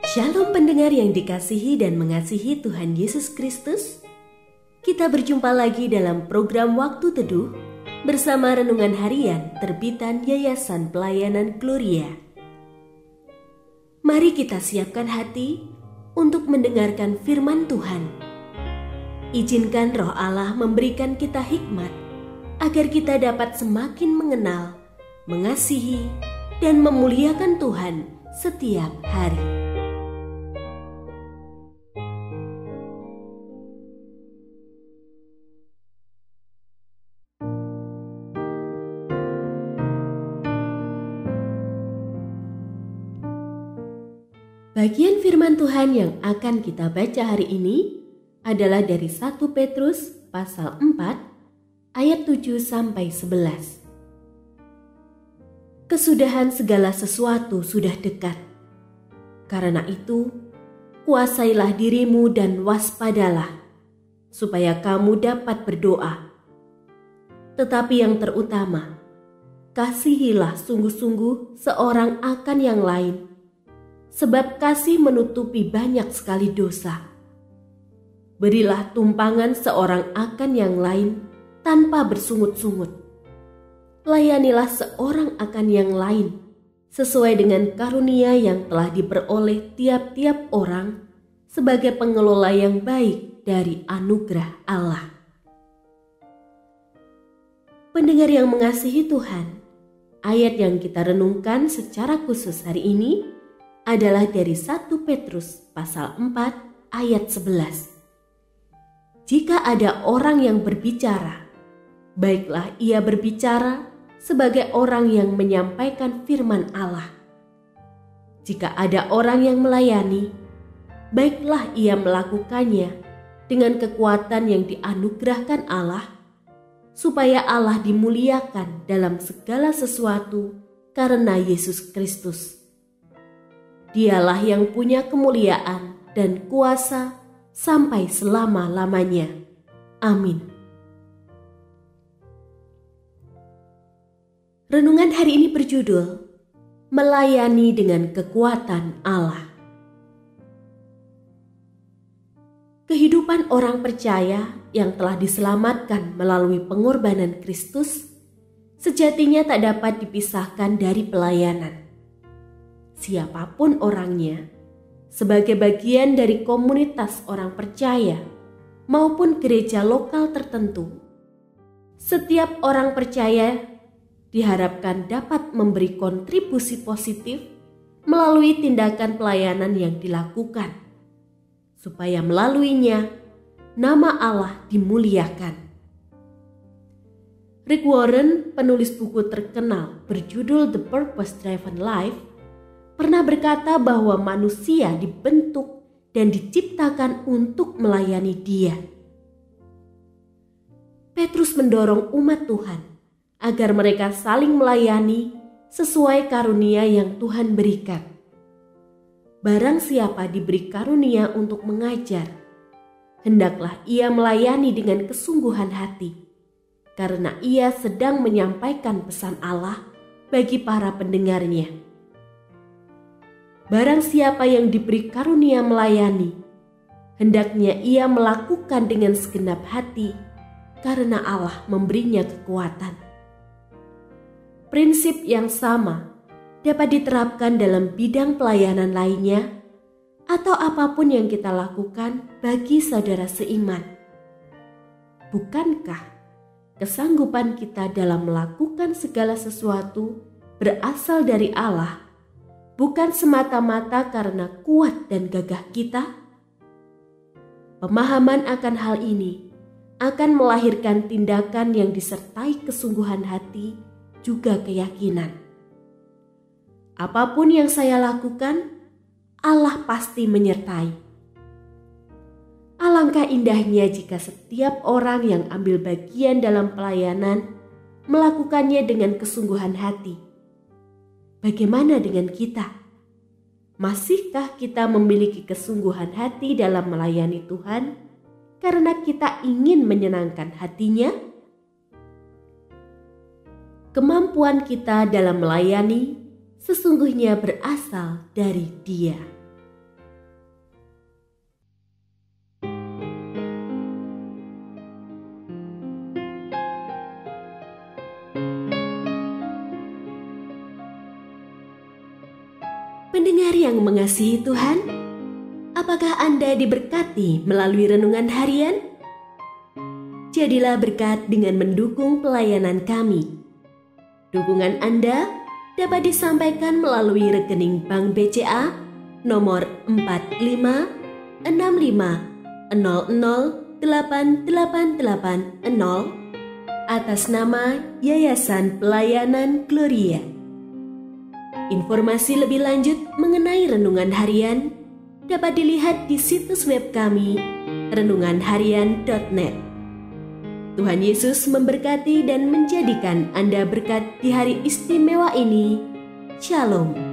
Shalom pendengar yang dikasihi dan mengasihi Tuhan Yesus Kristus. Kita berjumpa lagi dalam program Waktu Teduh bersama Renungan Harian terbitan Yayasan Pelayanan Gloria. Mari kita siapkan hati untuk mendengarkan firman Tuhan. Izinkan Roh Allah memberikan kita hikmat agar kita dapat semakin mengenal, mengasihi, dan memuliakan Tuhan setiap hari. Bagian firman Tuhan yang akan kita baca hari ini adalah dari 1 Petrus pasal 4 ayat 7-11. Kesudahan segala sesuatu sudah dekat. Karena itu, kuasailah dirimu dan waspadalah, supaya kamu dapat berdoa. Tetapi yang terutama, kasihilah sungguh-sungguh seorang akan yang lain, sebab kasih menutupi banyak sekali dosa. Berilah tumpangan seorang akan yang lain tanpa bersungut-sungut. Layanilah seorang akan yang lain sesuai dengan karunia yang telah diperoleh tiap-tiap orang sebagai pengelola yang baik dari anugerah Allah. Pendengar yang mengasihi Tuhan, ayat yang kita renungkan secara khusus hari ini adalah dari 1 Petrus pasal 4 ayat 11. Jika ada orang yang berbicara, baiklah ia berbicara sebagai orang yang menyampaikan firman Allah. Jika ada orang yang melayani, baiklah ia melakukannya dengan kekuatan yang dianugerahkan Allah, supaya Allah dimuliakan dalam segala sesuatu karena Yesus Kristus. Dialah yang punya kemuliaan dan kuasa sampai selama-lamanya. Amin. Renungan hari ini berjudul Melayani dengan Kekuatan Allah. Kehidupan orang percaya yang telah diselamatkan melalui pengorbanan Kristus sejatinya tak dapat dipisahkan dari pelayanan. Siapapun orangnya, sebagai bagian dari komunitas orang percaya maupun gereja lokal tertentu, setiap orang percaya diharapkan dapat memberi kontribusi positif melalui tindakan pelayanan yang dilakukan, supaya melaluinya nama Allah dimuliakan. Rick Warren, penulis buku terkenal berjudul The Purpose Driven Life, pernah berkata bahwa manusia dibentuk dan diciptakan untuk melayani Dia. Petrus mendorong umat Tuhan agar mereka saling melayani sesuai karunia yang Tuhan berikan. Barang siapa diberi karunia untuk mengajar, hendaklah ia melayani dengan kesungguhan hati, karena ia sedang menyampaikan pesan Allah bagi para pendengarnya. Barang siapa yang diberi karunia melayani, hendaknya ia melakukan dengan segenap hati, karena Allah memberinya kekuatan. Prinsip yang sama dapat diterapkan dalam bidang pelayanan lainnya atau apapun yang kita lakukan bagi saudara seiman. Bukankah kesanggupan kita dalam melakukan segala sesuatu berasal dari Allah, bukan semata-mata karena kuat dan gagah kita? Pemahaman akan hal ini akan melahirkan tindakan yang disertai kesungguhan hati juga keyakinan. Apapun yang saya lakukan, Allah pasti menyertai. Alangkah indahnya jika setiap orang yang ambil bagian dalam pelayanan melakukannya dengan kesungguhan hati. Bagaimana dengan kita? Masihkah kita memiliki kesungguhan hati dalam melayani Tuhan karena kita ingin menyenangkan hatinya? Kemampuan kita dalam melayani sesungguhnya berasal dari Dia. Pendengar yang mengasihi Tuhan, apakah Anda diberkati melalui renungan harian? Jadilah berkat dengan mendukung pelayanan kami. Dukungan Anda dapat disampaikan melalui rekening Bank BCA nomor 4565008880 atas nama Yayasan Pelayanan Gloria. Informasi lebih lanjut mengenai renungan harian dapat dilihat di situs web kami renunganharian.net. Tuhan Yesus memberkati dan menjadikan Anda berkat di hari istimewa ini. Shalom.